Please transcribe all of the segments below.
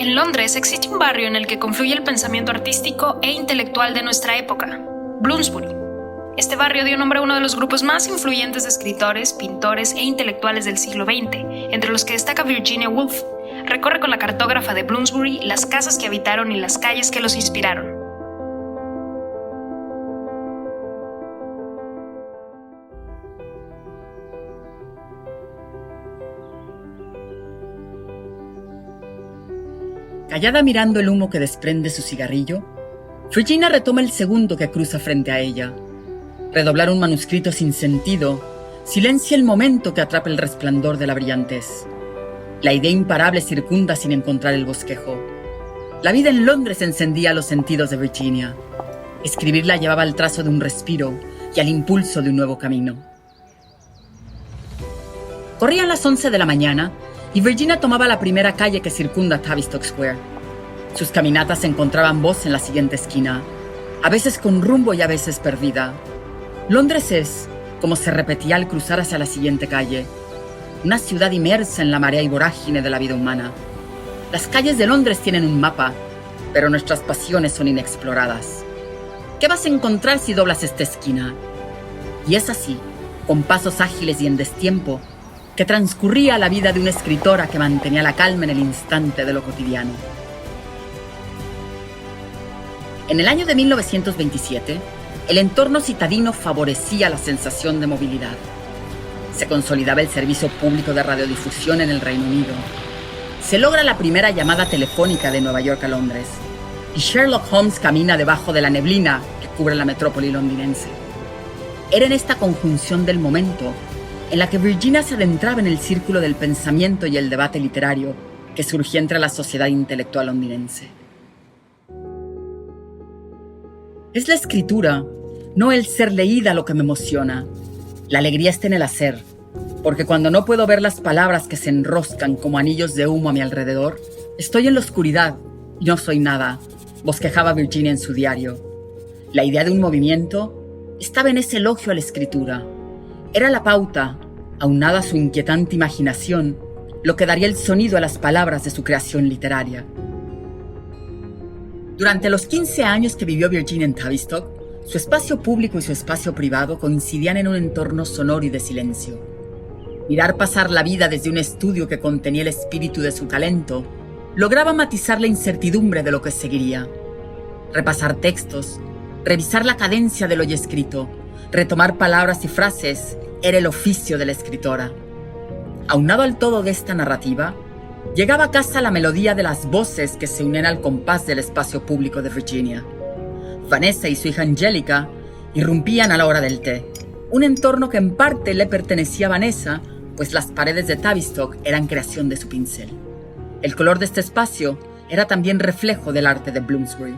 En Londres existe un barrio en el que confluye el pensamiento artístico e intelectual de nuestra época, Bloomsbury. Este barrio dio nombre a uno de los grupos más influyentes de escritores, pintores e intelectuales del siglo XX, entre los que destaca Virginia Woolf. Recorre con la cartógrafa de Bloomsbury las casas que habitaron y las calles que los inspiraron. Callada mirando el humo que desprende su cigarrillo, Virginia retoma el segundo que cruza frente a ella. Redoblar un manuscrito sin sentido silencia el momento que atrapa el resplandor de la brillantez. La idea imparable circunda sin encontrar el bosquejo. La vida en Londres encendía los sentidos de Virginia. Escribirla llevaba al trazo de un respiro y al impulso de un nuevo camino. Corrían las 11 de la mañana y Virginia tomaba la primera calle que circunda Tavistock Square. Sus caminatas encontraban voz en la siguiente esquina, a veces con rumbo y a veces perdida. Londres es, como se repetía al cruzar hacia la siguiente calle, una ciudad inmersa en la marea y vorágine de la vida humana. Las calles de Londres tienen un mapa, pero nuestras pasiones son inexploradas. ¿Qué vas a encontrar si doblas esta esquina? Y es así, con pasos ágiles y en destiempo, que transcurría la vida de una escritora que mantenía la calma en el instante de lo cotidiano. En el año de 1927, el entorno citadino favorecía la sensación de movilidad. Se consolidaba el servicio público de radiodifusión en el Reino Unido. Se logra la primera llamada telefónica de Nueva York a Londres. Y Sherlock Holmes camina debajo de la neblina que cubre la metrópoli londinense. Era en esta conjunción del momento en la que Virginia se adentraba en el círculo del pensamiento y el debate literario que surgía entre la sociedad intelectual londinense. Es la escritura, no el ser leída, lo que me emociona. La alegría está en el hacer, porque cuando no puedo ver las palabras que se enroscan como anillos de humo a mi alrededor, estoy en la oscuridad y no soy nada, bosquejaba Virginia en su diario. La idea de un movimiento estaba en ese elogio a la escritura. Era la pauta, aunada a su inquietante imaginación, lo que daría el sonido a las palabras de su creación literaria. Durante los 15 años que vivió Virginia en Tavistock, su espacio público y su espacio privado coincidían en un entorno sonoro y de silencio. Mirar pasar la vida desde un estudio que contenía el espíritu de su talento lograba matizar la incertidumbre de lo que seguiría. Repasar textos, revisar la cadencia de lo ya escrito, retomar palabras y frases era el oficio de la escritora. Aunado al todo de esta narrativa, llegaba a casa la melodía de las voces que se unían al compás del espacio público de Virginia. Vanessa y su hija Angélica irrumpían a la hora del té, un entorno que en parte le pertenecía a Vanessa, pues las paredes de Tavistock eran creación de su pincel. El color de este espacio era también reflejo del arte de Bloomsbury.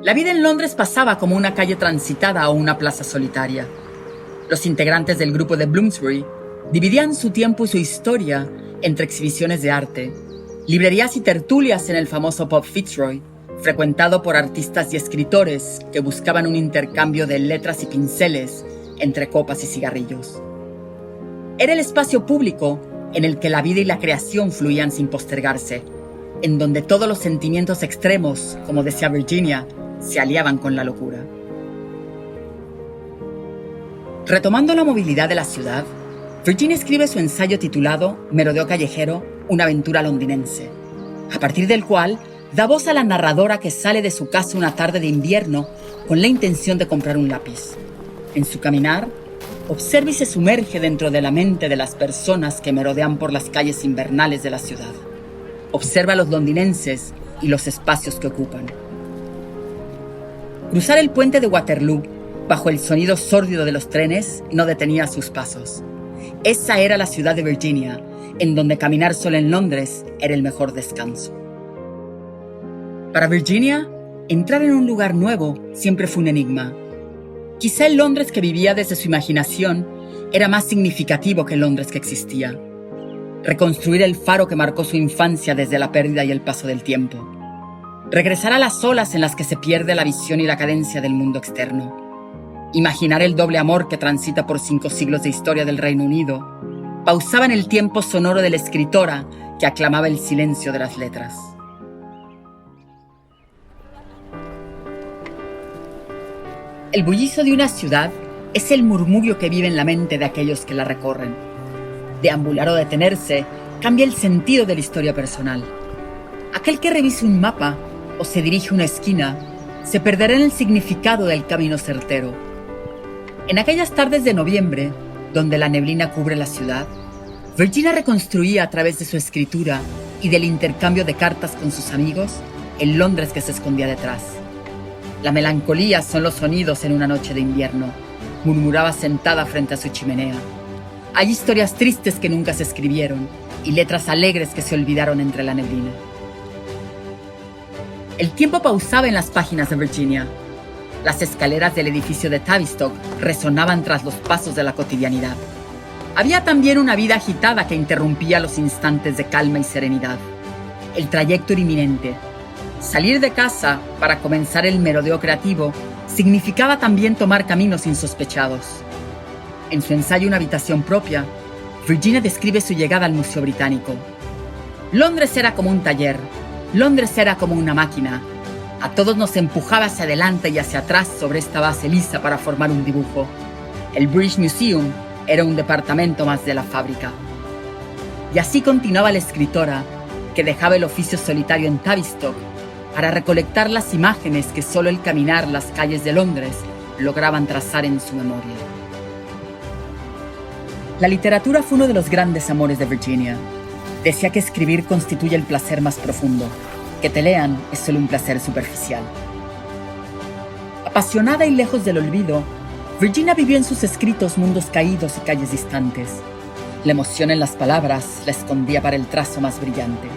La vida en Londres pasaba como una calle transitada o una plaza solitaria. Los integrantes del grupo de Bloomsbury dividían su tiempo y su historia entre exhibiciones de arte, librerías y tertulias en el famoso pub Fitzroy, frecuentado por artistas y escritores que buscaban un intercambio de letras y pinceles entre copas y cigarrillos. Era el espacio público en el que la vida y la creación fluían sin postergarse, en donde todos los sentimientos extremos, como decía Virginia, se aliaban con la locura. Retomando la movilidad de la ciudad, Virginia escribe su ensayo titulado Merodeo callejero, una aventura londinense, a partir del cual da voz a la narradora que sale de su casa una tarde de invierno con la intención de comprar un lápiz. En su caminar, observa y se sumerge dentro de la mente de las personas que merodean por las calles invernales de la ciudad. Observa a los londinenses y los espacios que ocupan. Cruzar el puente de Waterloo, bajo el sonido sórdido de los trenes, no detenía sus pasos. Esa era la ciudad de Virginia, en donde caminar sola en Londres era el mejor descanso. Para Virginia, entrar en un lugar nuevo siempre fue un enigma. Quizá el Londres que vivía desde su imaginación era más significativo que el Londres que existía. Reconstruir el faro que marcó su infancia desde la pérdida y el paso del tiempo. Regresar a las olas en las que se pierde la visión y la cadencia del mundo externo. Imaginar el doble amor que transita por 5 siglos de historia del Reino Unido. pausaban el tiempo sonoro de la escritora que aclamaba el silencio de las letras. El bullicio de una ciudad es el murmullo que vive en la mente de aquellos que la recorren. Deambular o detenerse cambia el sentido de la historia personal. Aquel que revise un mapa o se dirige a una esquina se perderá en el significado del camino certero. En aquellas tardes de noviembre, donde la neblina cubre la ciudad, Virginia reconstruía a través de su escritura y del intercambio de cartas con sus amigos el Londres que se escondía detrás. La melancolía son los sonidos en una noche de invierno, murmuraba sentada frente a su chimenea. Hay historias tristes que nunca se escribieron y letras alegres que se olvidaron entre la neblina. El tiempo pausaba en las páginas de Virginia. Las escaleras del edificio de Tavistock resonaban tras los pasos de la cotidianidad. Había también una vida agitada que interrumpía los instantes de calma y serenidad. El trayecto era inminente. Salir de casa para comenzar el merodeo creativo significaba también tomar caminos insospechados. En su ensayo Una habitación propia, Virginia describe su llegada al Museo Británico. Londres era como un taller, Londres era como una máquina. A todos nos empujaba hacia adelante y hacia atrás sobre esta base lisa para formar un dibujo. El British Museum era un departamento más de la fábrica. Y así continuaba la escritora, que dejaba el oficio solitario en Tavistock para recolectar las imágenes que solo el caminar las calles de Londres lograban trazar en su memoria. La literatura fue uno de los grandes amores de Virginia. Decía que escribir constituye el placer más profundo. Que te lean es solo un placer superficial. Apasionada y lejos del olvido, Virginia vivió en sus escritos mundos caídos y calles distantes. La emoción en las palabras la escondía para el trazo más brillante.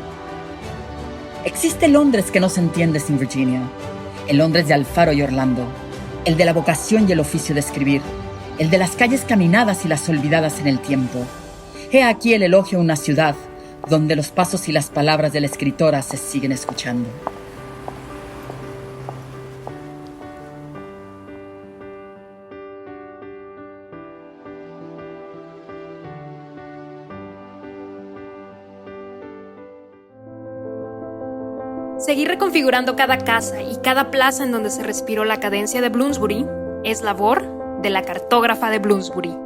Existe Londres que no se entiende sin Virginia. El Londres de Alfaro y Orlando. El de la vocación y el oficio de escribir. El de las calles caminadas y las olvidadas en el tiempo. He aquí el elogio a una ciudad donde los pasos y las palabras de la escritora se siguen escuchando. Seguir reconfigurando cada casa y cada plaza en donde se respiró la cadencia de Bloomsbury es labor de la cartógrafa de Bloomsbury.